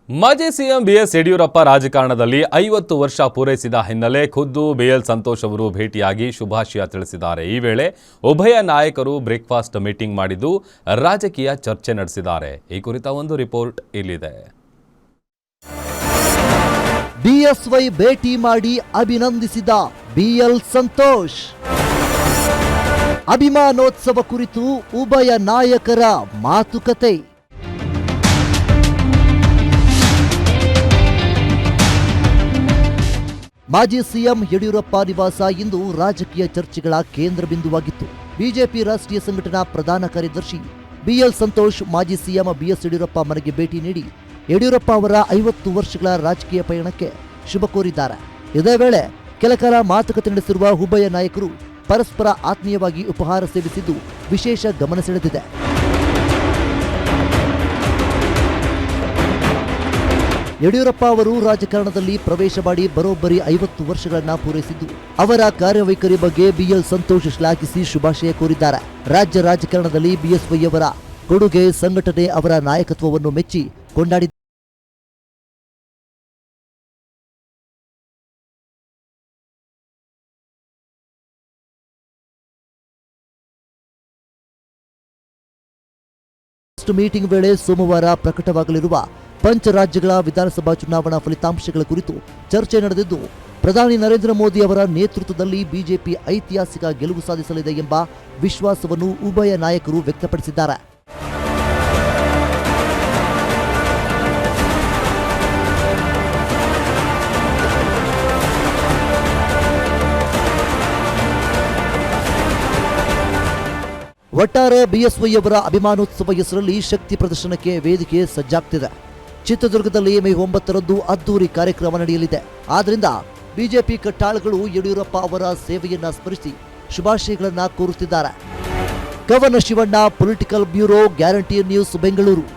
ಮಾಜಿ CM BS Yediyurappa ರಾಜಕಾರಣದಲ್ಲಿ 50 ವರ್ಷ ಪೂರೈಸಿದ ಹಿನ್ನೆಲೆ ಖುದ್ದು ಬಿಎಲ್ ಸಂತೋಷ್ ಅವರು ಭೇಟಿಯಾಗಿ ಶುಭಾಶಯ ತಿಳಿಸಿದ್ದಾರೆ. ಈ ವೇಳೆ ಉಭಯ ನಾಯಕರು ಬ್ರೇಕ್ಫಾಸ್ಟ್ ಮೀಟಿಂಗ್ ಮಾಡಿದ್ದು ರಾಜಕೀಯ ಚರ್ಚೆ ನಡೆಸಿದ್ದಾರೆ. ಈ ಕುರಿತ ಒಂದು ರಿಪೋರ್ಟ್ ಇಲ್ಲಿದೆ. ಬಿಎಸ್ವೈ ಭೇಟಿ ಮಾಡಿ ಅಭಿನಂದಿಸಿದ ಬಿಎಲ್ ಸಂತೋಷ್. ಅಭಿಮಾನೋತ್ಸವ ಕುರಿತು ಉಭಯ ನಾಯಕರ ಮಾತುಕತೆ. ಮಾಜಿ ಸಿಎಂ ಯಡಿಯೂರಪ್ಪ ನಿವಾಸ ಇಂದು ರಾಜಕೀಯ ಚರ್ಚೆಗಳ ಕೇಂದ್ರ ಬಿಂದುವಾಗಿತ್ತು. ಬಿಜೆಪಿ ರಾಷ್ಟ್ರೀಯ ಸಂಘಟನಾ ಪ್ರಧಾನ ಕಾರ್ಯದರ್ಶಿ ಬಿಎಲ್ ಸಂತೋಷ್ ಮಾಜಿ ಸಿಎಂ ಬಿಎಸ್ ಯಡಿಯೂರಪ್ಪ ಮನೆಗೆ ಭೇಟಿ ನೀಡಿ ಯಡಿಯೂರಪ್ಪ ಅವರ 50 ವರ್ಷಗಳ ರಾಜಕೀಯ ಪಯಣಕ್ಕೆ ಶುಭ ಕೋರಿದ್ದಾರೆ. ಇದೇ ವೇಳೆ ಕೆಲಕಾಲ ಮಾತುಕತೆ ನಡೆಸಿರುವ ಉಭಯ ನಾಯಕರು ಪರಸ್ಪರ ಆತ್ಮೀಯವಾಗಿ ಉಪಹಾರ ಸೇವಿಸಿದ್ದು ವಿಶೇಷ ಗಮನ ಸೆಳೆದಿದೆ. ಯಡಿಯೂರಪ್ಪ ಅವರು ರಾಜಕಾರಣದಲ್ಲಿ ಪ್ರವೇಶ ಮಾಡಿ ಬರೋಬ್ಬರಿ 50 ವರ್ಷಗಳನ್ನ ಪೂರೈಸಿದ್ದು ಅವರ ಕಾರ್ಯವೈಖರಿ ಬಗ್ಗೆ ಬಿಎಲ್ ಸಂತೋಷ್ ಶ್ಲಾಘಿಸಿ ಶುಭಾಶಯ ಕೋರಿದ್ದಾರೆ. ರಾಜ್ಯ ರಾಜಕಾರಣದಲ್ಲಿ ಬಿಎಸ್ವೈ ಅವರ ಕೊಡುಗೆ, ಸಂಘಟನೆ, ಅವರ ನಾಯಕತ್ವವನ್ನು ಮೆಚ್ಚಿ ಕೊಂಡಾಡಿದ್ದಾರೆ. ಮೀಟಿಂಗ್ ವೇಳೆ ಸೋಮವಾರ ಪ್ರಕಟವಾಗಲಿರುವ ಪಂಚರಾಜ್ಯಗಳ ವಿಧಾನಸಭಾ ಚುನಾವಣಾ ಫಲಿತಾಂಶಗಳ ಕುರಿತು ಚರ್ಚೆ ನಡೆದಿದ್ದು, ಪ್ರಧಾನಿ ನರೇಂದ್ರ ಮೋದಿ ಅವರ ನೇತೃತ್ವದಲ್ಲಿ ಬಿಜೆಪಿ ಐತಿಹಾಸಿಕ ಗೆಲುವು ಸಾಧಿಸಲಿದೆ ಎಂಬ ವಿಶ್ವಾಸವನ್ನು ಉಭಯ ನಾಯಕರು ವ್ಯಕ್ತಪಡಿಸಿದ್ದಾರೆ. ಒಟ್ಟಾರೆ ಬಿಎಸ್ವೈ ಅವರ ಅಭಿಮಾನೋತ್ಸವ ಹೆಸರಲ್ಲಿ ಶಕ್ತಿ ಪ್ರದರ್ಶನಕ್ಕೆ ವೇದಿಕೆ ಸಜ್ಜಾಗ್ತಿದೆ. ಚಿತ್ರದುರ್ಗದಲ್ಲಿ ಮೇ 9ರಂದು ಅದ್ದೂರಿ ಕಾರ್ಯಕ್ರಮ ನಡೆಯಲಿದೆ. ಆದ್ದರಿಂದ ಬಿಜೆಪಿ ಕಟ್ಟಾಳುಗಳು ಯಡಿಯೂರಪ್ಪ ಅವರ ಸೇವೆಯನ್ನ ಸ್ಮರಿಸಿ ಶುಭಾಶಯಗಳನ್ನ ಕೋರುತ್ತಿದ್ದಾರೆ. ಕವನ Shivanna, political bureau, guarantee news, Bengaluru.